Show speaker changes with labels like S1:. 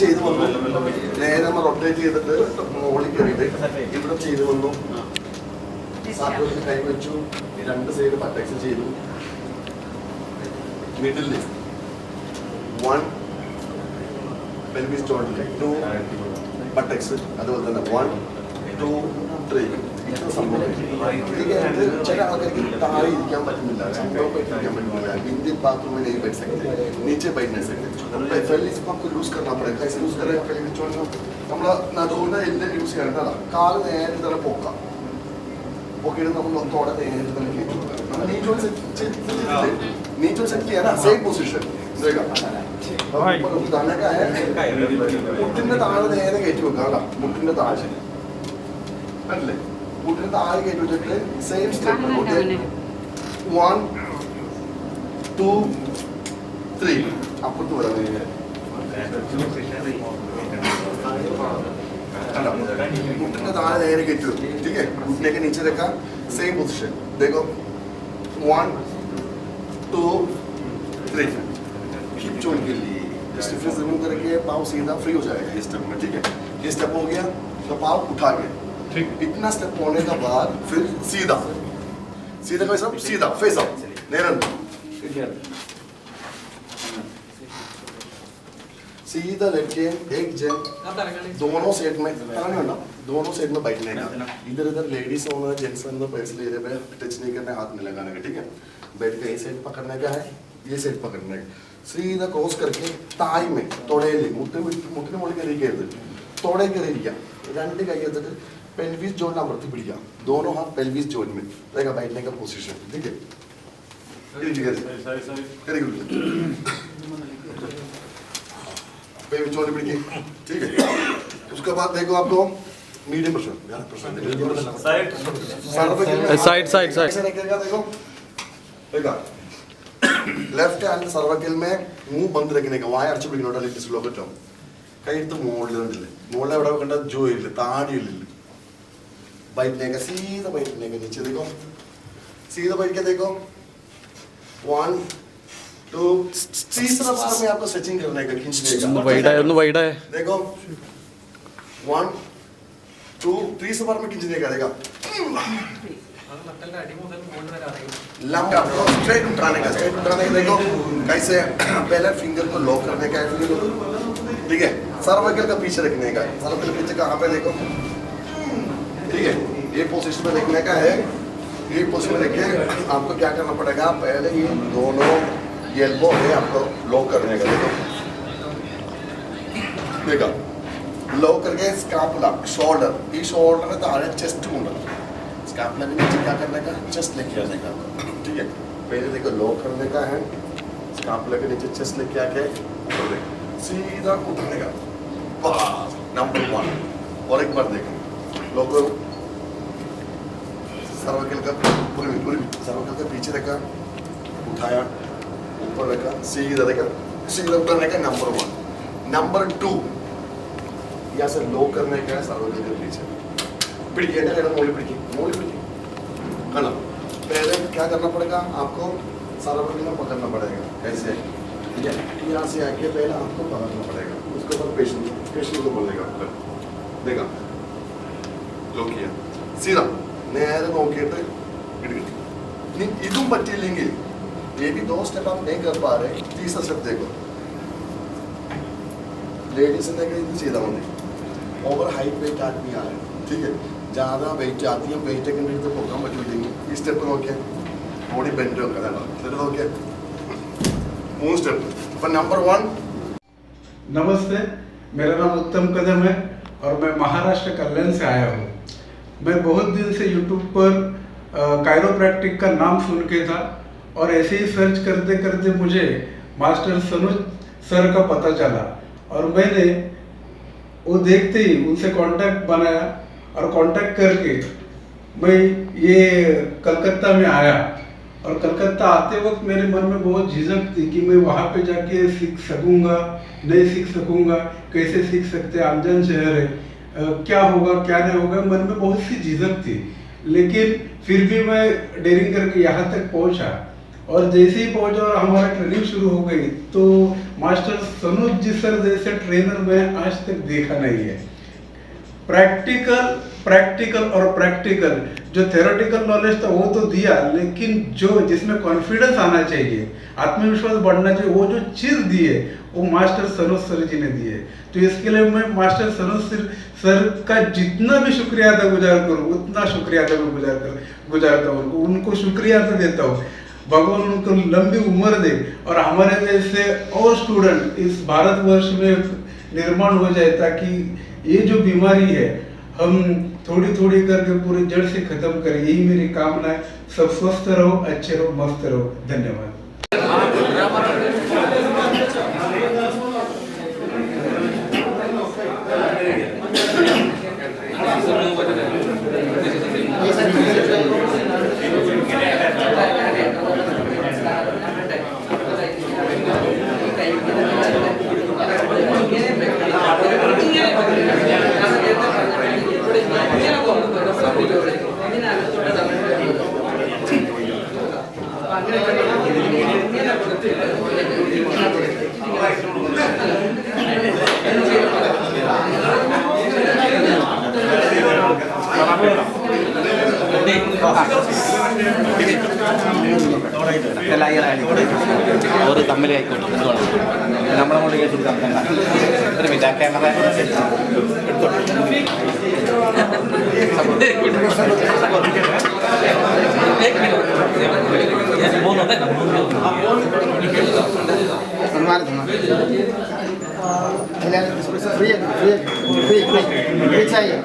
S1: ചെയ്ത് വന്നു. നേരെ നമ്മൾ റൊട്ടേറ്റ് ചെയ്തിട്ട് മുകളിൽ കയറിയിട്ട് ഇവിടെ ചെയ്ത് വന്നു. സാധനത്തിൽ കൈ വെച്ചു. രണ്ട് സൈഡ് ബട്ടക്സ് ചെയ്തു. മിഡിൽ 1 പെൽവിസ് ജോയിന്റ് 2 ബട്ടക്സ്, അതുപോലെ തന്നെ 1 2 3 ഇത്ര സംഭവം. ചില ആൾക്കാർക്ക് താഴെ ഇരിക്കാൻ പറ്റുന്നില്ല, ഇരിക്കാൻ പറ്റുന്നില്ല. इंडियन बाथरूम में नहीं बैठ सकते, नीचे बैठ नहीं सकते. पहले इसको आपको यूज करना पड़ेगा. कैसे यूज करेगा? पहले जो നമ്മൾ നടുവിനെ എല്ലാം യൂസ് ചെയ്യണം. കാല് നേരെ തന്നെ പൊക്കാം. പൊക്കിയിട്ട് നമ്മൾ ഒത്തോടെ നേരെ തന്നെ കയറ്റി കൊടുക്കാം. नीचे सेट किया ना, सेम पोजीशन മുട്ടിന്റെ താഴെ നേരെ കയറ്റി വെക്കാം. മുട്ടിന്റെ താഴെ അല്ലേ, മുട്ടിന്റെ താഴെ കയറ്റി വെച്ചിട്ട് സെയിം സ്റ്റെപ്പ് 1 2 3 അപ്പുറത്ത് വരാം. मुट्ठे ताले നേരെ കയറ്റി വെക്കും. ठीक है, घुटने के नीचे रखा, सेम पोजीशन. देखो 1 2 3. हिप जॉइंट के लिए स्टिफनेस रिमूव करके पाँव सीधा फ्री हो जाएगा इस स्टेप में. ठीक है, ये स्टेप हो गया तो पाँव उठा के इतना स्टेप होने के बाद फिर सीधा सीधा कैसा, सीधा फेस अप निरंतर सीधा लेके एक जन दोनों साइड में दोनों साइड में बैठने का. इधर इधर लेडीज होना जेंट्स होना पैसे ले रहे टच नहीं करना, हाथ में लगाने का. ठीक है, बैठ के ये साइड पकड़ने का है, ये साइड पकड़ने का. सीधा क्रॉस करके ताई में तोड़े मुट्टे मुड़ी के लिए तोड़े के लिए രണ്ട് കൈ എടുത്തിട്ട് പെൽവിസ് ജോയിന്റ് അമർത്തി പിടിക്കുക. दोनों हाथ पेल्विस जोइंट में रहेगा बैठने का पोजीशन. ठीक है, वेरी गुड. पेल्विस जॉइंट पिടിക്കുക. ठीक है, उसके बाद देखो आपको मीडियम प्रेशर साइड रखेगा. देखो देखा लेफ्ट हैंड सर्वकल में मुंह बंद रखने का, वाയ അടച്ചു പിടിക്കണോട്ടോ. Litt slow കട്ടോ. കൈ എടുത്ത് മുകളിലുണ്ടല്ലേ, മുകളിൽ എവിടെ വെക്കേണ്ട ജോ ഇല്ല, താടിയില്ല. बैठने का सीधा बैठने का नीचे देखो, सीधा बैठ के देखो 1 2. तीसरा बार में आपको स्ट्रेचिंग करने का, खींचने का. वाइड है देखो 1 2. तीसरा बार में खींचने का. देखा लंबा आपको स्ट्रेट उठाने का. देखो कैसे पहले फिंगर को लॉक करने का. ठीक है, सर्वाइकल का पीछे रखने का. सर्वाइकल पीछे कहाँ पे देखो. ठीक है, ये पोजीशन में रखने का है. ये पोजीशन में रखे आपको क्या करना पड़ेगा, पहले ये दोनों एल्बो है आपको लॉक करने का. देखो लॉक करके स्कापुला शोल्डर, ये शोल्डर में तारे चेस्ट होगा. स्कापुला के नीचे क्या करने का, चेस्ट लेके आने का. ठीक है, पहले देखो लॉक करने का है, स्कापुला के नीचे चेस्ट लेके आके सीधा उठाने का. बस नंबर 1. और एक बार देखो लोग सर्वकल का पूरी सर्वकल का पीछे रखा, उठाया, ऊपर रखा, सीधा देखा, सीधा उठाने का. नंबर 1. नंबर 2 यहाँ से लो करने का है. सर्वकल के पीछे पिड़िए मोली पिड़िए है ना. पहले क्या करना पड़ेगा आपको, सर्वकल में पकड़ना पड़ेगा. कैसे, यहाँ से आके पहले आपको पकड़ना पड़ेगा. उसके बाद पेशेंट को बोलेगा. देखा लो किया, सीधा നേരെ നോക്കിയിട്ട് എടുക്കണം. ഇതും പറ്റിയില്ലെങ്കിൽ ये भी 2 स्टेप आप नहीं कर पा रहे, तीसरा स्टेप देखो. लेडीज ने कहीं सीधा होने ओवर हाइट वेट आदमी आ रहे. ठीक है, ज़्यादा वेट आती है, वेट के अंदर तो पोकाम बच्चों देंगे. इस स्टेप को नोकिया बॉडी बेंड होगा ना. फिर नोकिया 3 स्टेप. पर नंबर 1.
S2: नमस्ते, मेरा नाम उत्तम कदम है और मैं महाराष्ट्र कल्याण से आया हूँ. मैं बहुत दिन से यूट्यूब पर कायरोप्रैक्टिक का नाम सुन के था और ऐसे ही सर्च करते करते मुझे मास्टर सनुज सर का पता चला और मैंने वो देखते ही उनसे कांटेक्ट बनाया और कांटेक्ट करके मैं ये कलकत्ता में आया. और कलकत्ता आते वक्त मेरे मन में बहुत झिझक थी कि मैं वहाँ पे जाके सीख सकूँगा नहीं सीख सकूँगा, कैसे सीख सकते, अनजान शहर है, क्या होगा क्या नहीं होगा, मन में बहुत सी झिझक थी. लेकिन फिर भी मैं डेयरिंग करके यहाँ तक पहुँचा और जैसे ही पहुंचा और हमारा ट्रेनिंग शुरू हो गई तो मास्टर सनोज जी सर जैसे ट्रेनर मैं आज तक देखा नहीं है। प्रैक्टिकल और प्रैक्टिकल जो थ्योरेटिकल नॉलेज था वो तो दिया, लेकिन जो जिसमें कॉन्फिडेंस आना चाहिए, आत्मविश्वास बढ़ना चाहिए, वो जो चीज़ दी है वो मास्टर सनोज सर जी ने दी है। तो इसके लिए मैं मास्टर सनोज सर का जितना भी शुक्रिया अदा गुजार करूँ उतना शुक्रिया अदा गुजारता हूँ, उनको शुक्रिया अदा देता हूँ। भगवान उनको लंबी उम्र दे और हमारे जैसे और स्टूडेंट इस भारतवर्ष में निर्माण हो जाए, ताकि ये जो बीमारी है हम थोड़ी थोड़ी करके पूरी जड़ से खत्म करें। यही मेरी कामना है। सब स्वस्थ रहो, अच्छे रहो, मस्त रहो। धन्यवाद।
S3: और तमिल നമ്മുടെ കൊണ്ട് കേട്ടിട്ട് ഒരു മിനിറ്റ് ആ ക്യാമറ
S4: फ्री चाहिए।